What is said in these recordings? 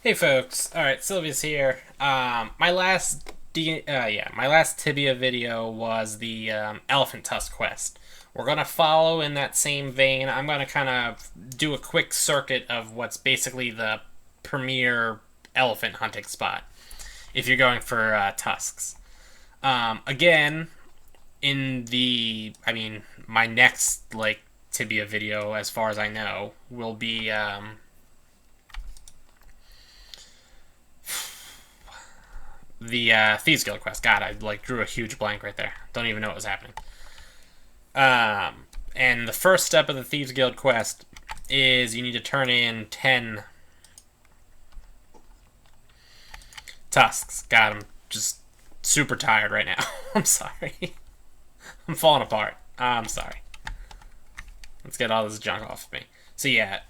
Hey folks, alright, Sylvia's here. My last Tibia video was the Elephant Tusk quest. We're gonna follow in that same vein. I'm gonna kind of do a quick circuit of what's basically the premier elephant hunting spot if you're going for tusks. Again, my next Tibia video, as far as I know, will be the Thieves Guild quest. God, I drew a huge blank right there. Don't even know what was happening. And the first step of the Thieves Guild quest is you need to turn in 10 tusks. God, I'm just super tired right now. I'm sorry. I'm falling apart. I'm sorry. Let's get all this junk off of me. So yeah,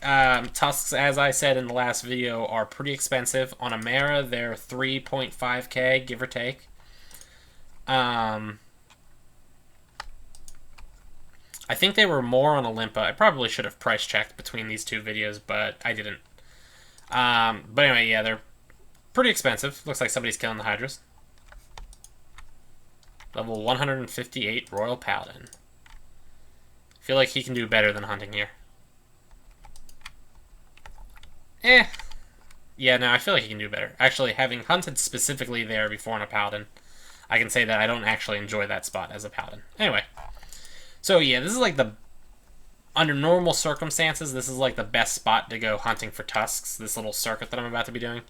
tusks, as I said in the last video, are pretty expensive. On Amera, they're 3.5k, give or take. I think they were more on Olympa. I probably should have price checked between these two videos, but I didn't. But anyway, yeah, they're pretty expensive. Looks like somebody's killing the Hydras. Level 158 Royal Paladin. I feel like he can do better than hunting here. Yeah, no, I feel like he can do better. Actually, having hunted specifically there before on a Paladin, I can say that I don't actually enjoy that spot as a Paladin. Anyway, so yeah, this is like under normal circumstances, this is like the best spot to go hunting for tusks, this little circuit that I'm about to be doing.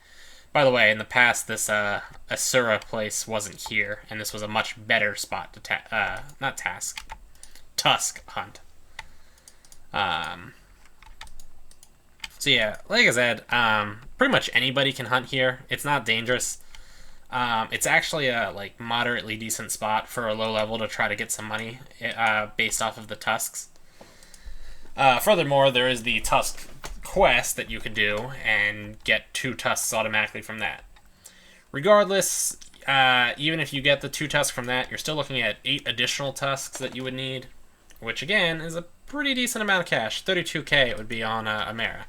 By the way, in the past, this Asura place wasn't here, and this was a much better spot to Tusk hunt. So yeah, like I said, pretty much anybody can hunt here. It's not dangerous. It's actually a moderately decent spot for a low level to try to get some money based off of the tusks. Furthermore, there is the tusk quest that you could do and get 2 tusks automatically from that. Regardless, even if you get the 2 tusks from that, you're still looking at 8 additional tusks that you would need, which again is a pretty decent amount of cash. 32k it would be on Amera.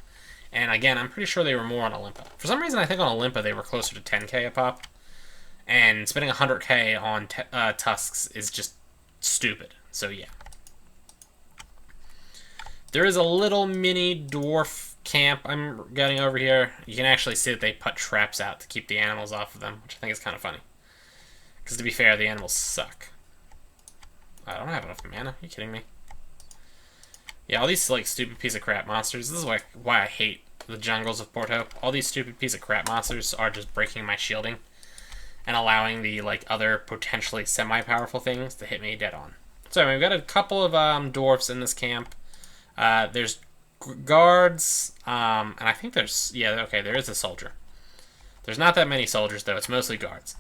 And again, I'm pretty sure they were more on Olympa. For some reason, I think on Olympa they were closer to 10k a pop. And spending 100k on tusks is just stupid. So yeah. There is a little mini dwarf camp I'm getting over here. You can actually see that they put traps out to keep the animals off of them, which I think is kind of funny. Because to be fair, the animals suck. I don't have enough mana. Are you kidding me? Yeah, all these stupid piece of crap monsters. This is why I hate the jungles of Port Hope. All these stupid piece of crap monsters are just breaking my shielding and allowing the other potentially semi-powerful things to hit me dead on. So we've got a couple of dwarfs in this camp. There's guards, and I think there's there is a soldier. There's not that many soldiers though. It's mostly guards.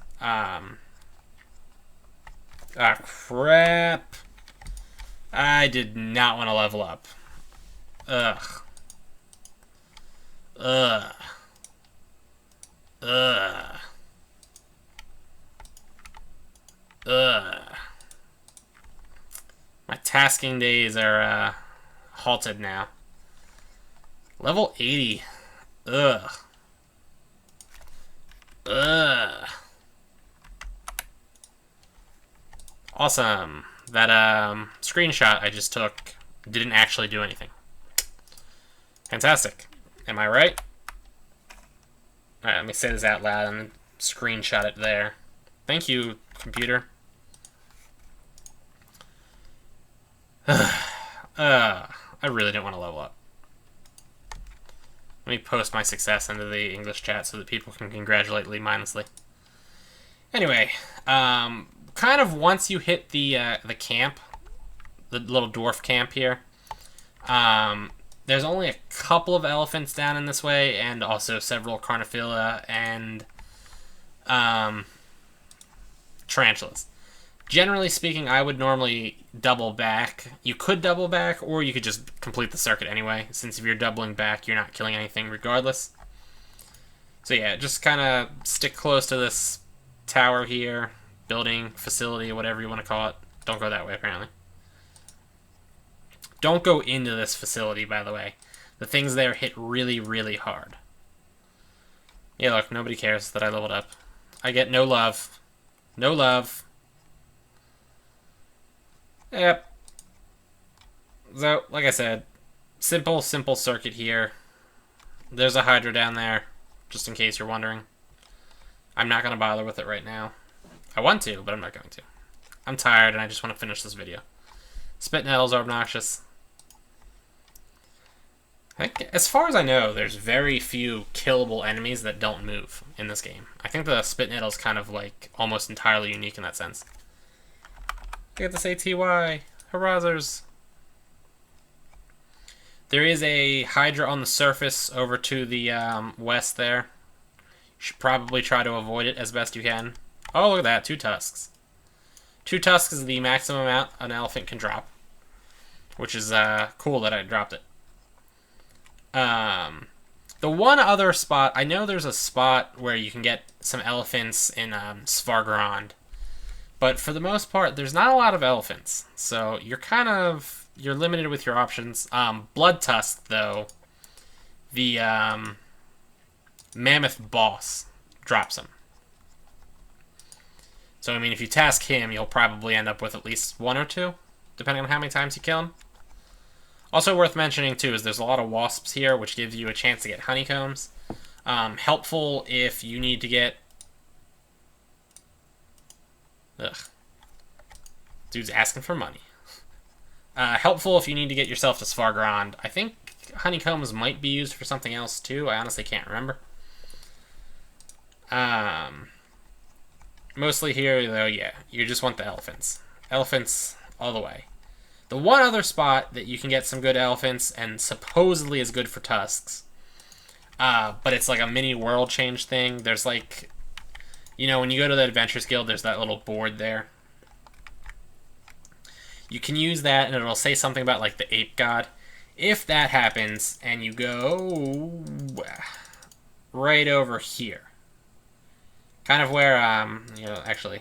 Crap. I did not want to level up. Ugh. Ugh. Ugh. Ugh. My tasking days are halted now. Level 80. Ugh. Ugh. Awesome. That screenshot I just took didn't actually do anything. Fantastic. Am I right? Alright, let me say this out loud and screenshot it there. Thank you, computer. I really don't want to level up. Let me post my success into the English chat so that people can congratulate Lee mindlessly. Anyway, kind of once you hit the camp, the little dwarf camp here, there's only a couple of elephants down in this way, and also several carnifila and tarantulas. Generally speaking, I would normally double back. You could double back, or you could just complete the circuit anyway, since if you're doubling back, you're not killing anything regardless. So yeah, just kind of stick close to this tower here, building, facility, whatever you want to call it. Don't go that way, apparently. Don't go into this facility, by the way. The things there hit really, really hard. Yeah, look, nobody cares that I leveled up. I get no love. No love. Yep. So, like I said, simple circuit here. There's a Hydra down there, just in case you're wondering. I'm not going to bother with it right now. I want to, but I'm not going to. I'm tired and I just want to finish this video. Spit nettles are obnoxious. I think, as far as I know, there's very few killable enemies that don't move in this game. I think the spit nettle is kind of like almost entirely unique in that sense. I get to say TY. Hurrazers. There is a Hydra on the surface over to the west there. You should probably try to avoid it as best you can. Oh, look at that. 2 tusks. 2 tusks is the maximum amount an elephant can drop. Which is cool that I dropped it. The one other spot, I know there's a spot where you can get some elephants in Svargrand, but for the most part, there's not a lot of elephants, so you're limited with your options. Blood Tusk, though, the mammoth boss drops them. So, I mean, if you task him, you'll probably end up with at least 1 or 2, depending on how many times you kill him. Also worth mentioning, too, is there's a lot of wasps here, which gives you a chance to get honeycombs. Helpful if you need to get... Ugh. Dude's asking for money. Helpful if you need to get yourself to Svargrand. I think honeycombs might be used for something else, too. I honestly can't remember. Mostly here, though, yeah. You just want the elephants. Elephants all the way. The one other spot that you can get some good elephants, and supposedly is good for tusks, but it's like a mini world change thing. There's like, you know, when you go to the Adventures Guild, there's that little board there. You can use that, and it'll say something about like the ape god. If that happens, and you go right over here, kind of where, you know, actually,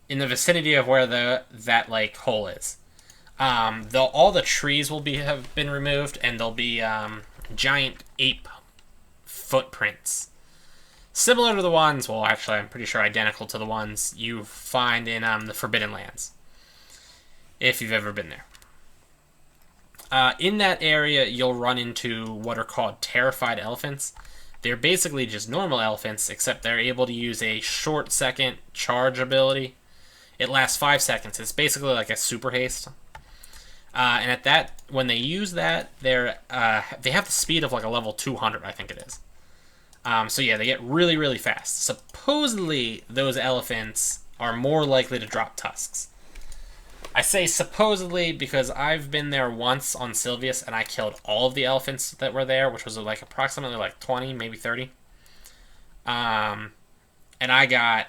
in the vicinity of where that like hole is. All the trees will have been removed, and there'll be giant ape footprints, similar to the ones. Well, actually, I'm pretty sure identical to the ones you find in the Forbidden Lands, if you've ever been there. In that area, you'll run into what are called terrified elephants. They're basically just normal elephants, except they're able to use a short-second charge ability. It lasts 5 seconds. It's basically like a super haste. And at that, when they use that, they have the speed of like a level 200, I think it is. So yeah, they get really, really fast. Supposedly, those elephants are more likely to drop tusks. I say supposedly because I've been there once on Sylvius, and I killed all of the elephants that were there, which was like approximately like 20, maybe 30. And I got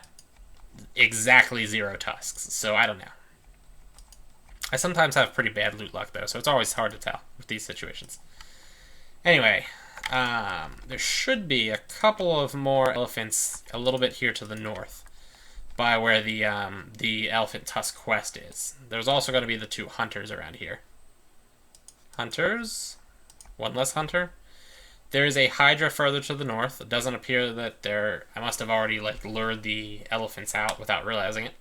exactly 0 tusks, so I don't know. I sometimes have pretty bad loot luck, though, so it's always hard to tell with these situations. Anyway, there should be a couple of more elephants a little bit here to the north, by where the elephant tusk quest is. There's also going to be the 2 hunters around here. Hunters? One less hunter. There is a Hydra further to the north. It doesn't appear that I must have already like lured the elephants out without realizing it.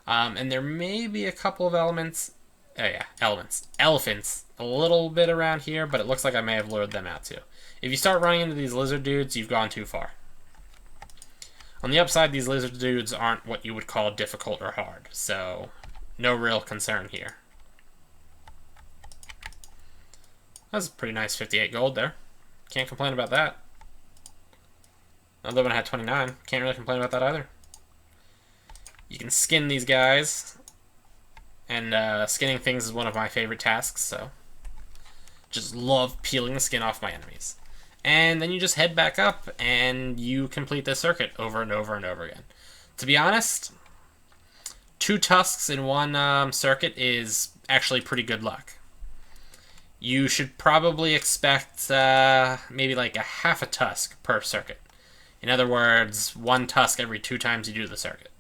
And there may be a couple of elements. Oh yeah, elephants. A little bit around here, but it looks like I may have lured them out too. If you start running into these lizard dudes, you've gone too far. On the upside, these lizard dudes aren't what you would call difficult or hard, so no real concern here. That's a pretty nice 58 gold there. Can't complain about that. Another one had 29. Can't really complain about that either. You can skin these guys, and skinning things is one of my favorite tasks, so just love peeling the skin off my enemies. And then you just head back up, and you complete the circuit over and over and over again. To be honest, 2 tusks in one circuit is actually pretty good luck. You should probably expect maybe like a half a tusk per circuit. In other words, 1 tusk every 2 times you do the circuit.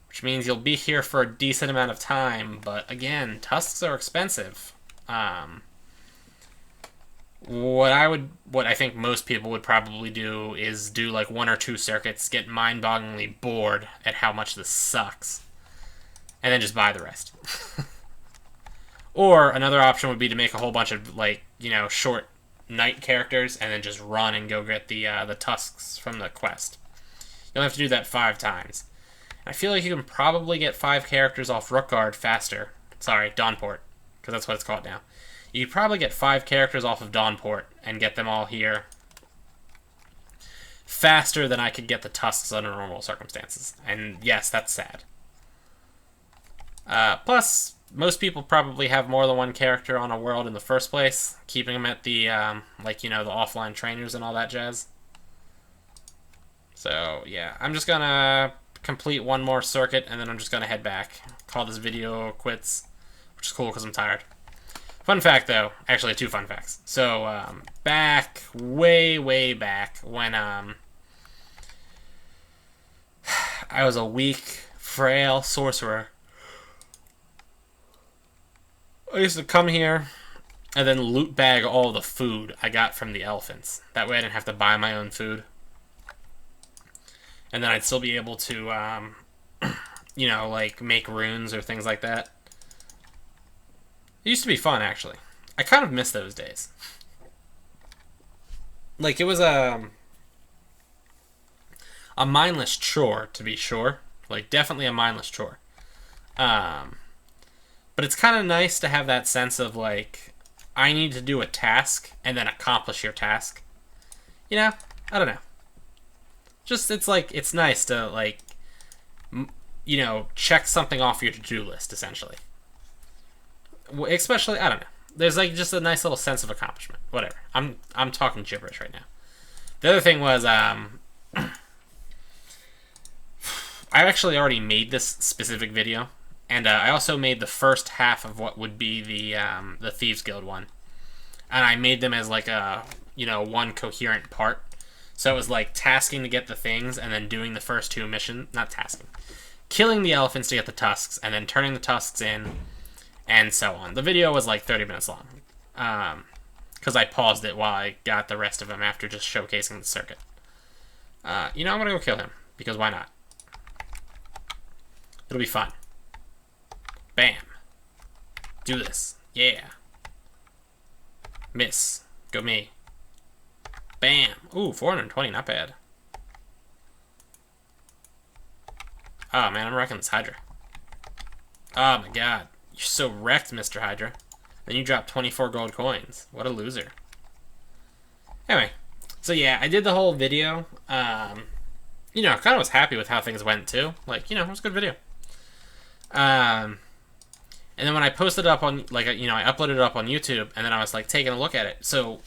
Which means you'll be here for a decent amount of time, but again, tusks are expensive. What I think most people would probably do is do like one or two circuits, get mind-bogglingly bored at how much this sucks, and then just buy the rest. Or another option would be to make a whole bunch of like short night characters and then just run and go get the Tusks from the quest. You'll have to do that 5 times. I feel like you can probably get 5 characters off Rookguard faster. Sorry, Dawnport, because that's what it's called now. You could probably get 5 characters off of Dawnport and get them all here faster than I could get the Tusks under normal circumstances. And yes, that's sad. Plus, most people probably have more than one character on a world in the first place, keeping them at the, the offline trainers and all that jazz. So, yeah, I'm just gonna complete one more circuit, and then I'm just gonna head back. Call this video quits, which is cool because I'm tired. Fun fact, though, actually 2 fun facts. So, back, way back, when, I was a weak, frail sorcerer, I used to come here and then loot bag all the food I got from the elephants. That way I didn't have to buy my own food. And then I'd still be able to, like make runes or things like that. It used to be fun, actually. I kind of miss those days. Like, it was a mindless chore, to be sure. Like, definitely a mindless chore. But it's kind of nice to have that sense of, like, I need to do a task and then accomplish your task. I don't know. Just, it's like, it's nice to, like, check something off your to-do list, essentially. Especially, I don't know. There's, like, just a nice little sense of accomplishment. Whatever. I'm talking gibberish right now. The other thing was, I actually already made this specific video. And I also made the first half of what would be the Thieves Guild one. And I made them as like a, one coherent part. So it was like tasking to get the things and then doing the first 2 missions. Not tasking. Killing the elephants to get the tusks and then turning the tusks in and so on. The video was like 30 minutes long. Because I paused it while I got the rest of them after just showcasing the circuit. I'm going to go kill him. Because why not? It'll be fun. Bam. Do this. Yeah. Miss. Go me. Bam. Ooh, 420. Not bad. Oh, man. I'm wrecking this Hydra. Oh, my God. You're so wrecked, Mr. Hydra. Then you dropped 24 gold coins. What a loser. Anyway. So, yeah. I did the whole video. Kind of was happy with how things went, too. Like, it was a good video. And then when I posted it up on, I uploaded it up on YouTube, and then I was, taking a look at it. So,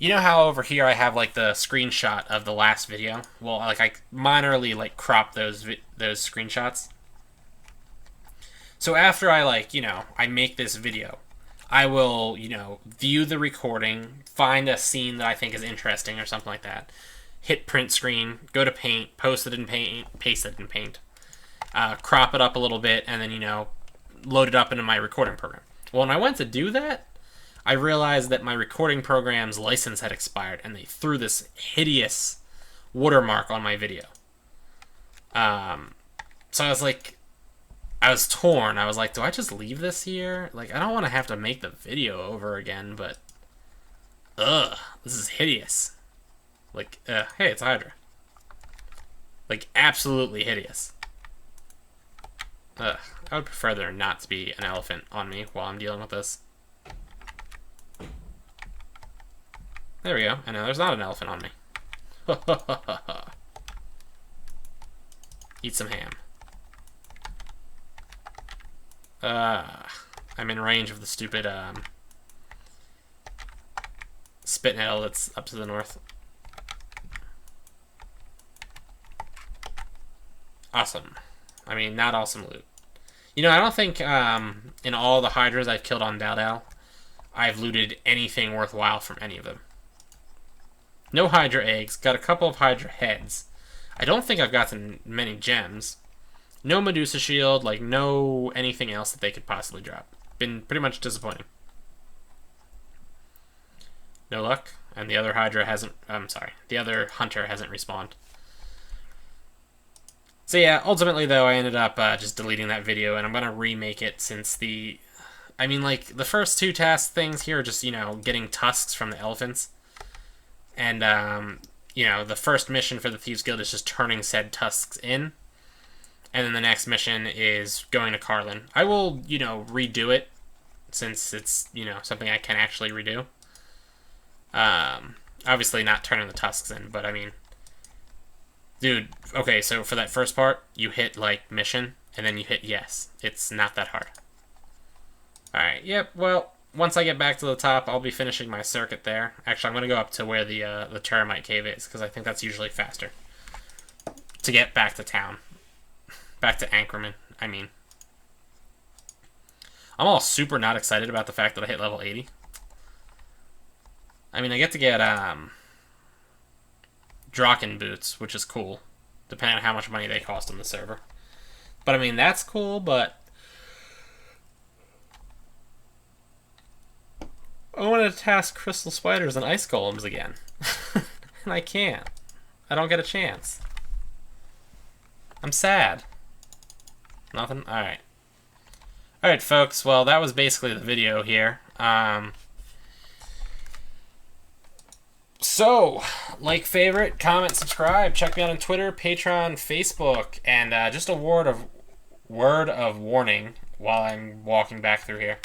how over here I have, the screenshot of the last video? Well, I minorly, cropped those screenshots. So after I, I make this video, I will, view the recording, find a scene that I think is interesting or something like that, hit print screen, go to Paint, post it in Paint, paste it in Paint, crop it up a little bit, and then, load it up into my recording program. Well, when I went to do that, I realized that my recording program's license had expired, and they threw this hideous watermark on my video. So I was torn. I was like, do I just leave this here? I don't want to have to make the video over again, but this is hideous. Hey, it's Hydra. Absolutely hideous. I would prefer there not to be an elephant on me while I'm dealing with this. There we go. I know there's not an elephant on me. Eat some ham. I'm in range of the stupid spit nettle that's up to the north. Awesome. I mean, not awesome loot. I don't think in all the Hydras I've killed on Daldal, I've looted anything worthwhile from any of them. No Hydra eggs. Got a couple of Hydra heads. I don't think I've gotten many gems. No Medusa shield. No anything else that they could possibly drop. Been pretty much disappointing. No luck. And the other Hydra hasn't... I'm sorry. The other Hunter hasn't respawned. So yeah, ultimately though, I ended up just deleting that video, and I'm going to remake it since the... I mean, like, the first two task things here are just, you know, getting tusks from the elephants. And, you know, the first mission for the Thieves Guild is just turning said tusks in. And then the next mission is going to Carlin. I will, you know, redo it, since it's, you know, something I can actually redo. Obviously not turning the tusks in, but I mean... Dude, okay, so for that first part, you hit, like, mission, and then you hit yes. It's not that hard. Alright, yep, well, once I get back to the top, I'll be finishing my circuit there. Actually, I'm going to go up to where the termite cave is, because I think that's usually faster. To get back to town. Back to Anchorman, I mean. I'm all super not excited about the fact that I hit level 80. I mean, I get to get, Draken boots, which is cool, depending on how much money they cost on the server. But I mean, that's cool, but I want to task crystal spiders and ice golems again. And I can't. I don't get a chance. I'm sad. Nothing? Alright. Alright, folks, well, that was basically the video here. So, like, favorite, comment, subscribe. Check me out on Twitter, Patreon, Facebook, and just a word of warning while I'm walking back through here.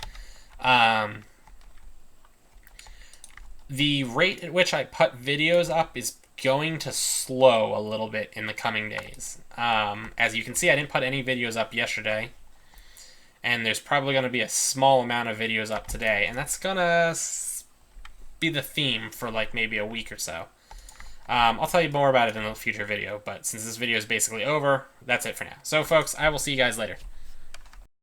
The rate at which I put videos up is going to slow a little bit in the coming days. As you can see, I didn't put any videos up yesterday, and there's probably going to be a small amount of videos up today, and that's going to be the theme for like maybe a week or so. I'll tell you more about it in a future video, but since this video is basically over, that's it for now. So folks, I will see you guys later.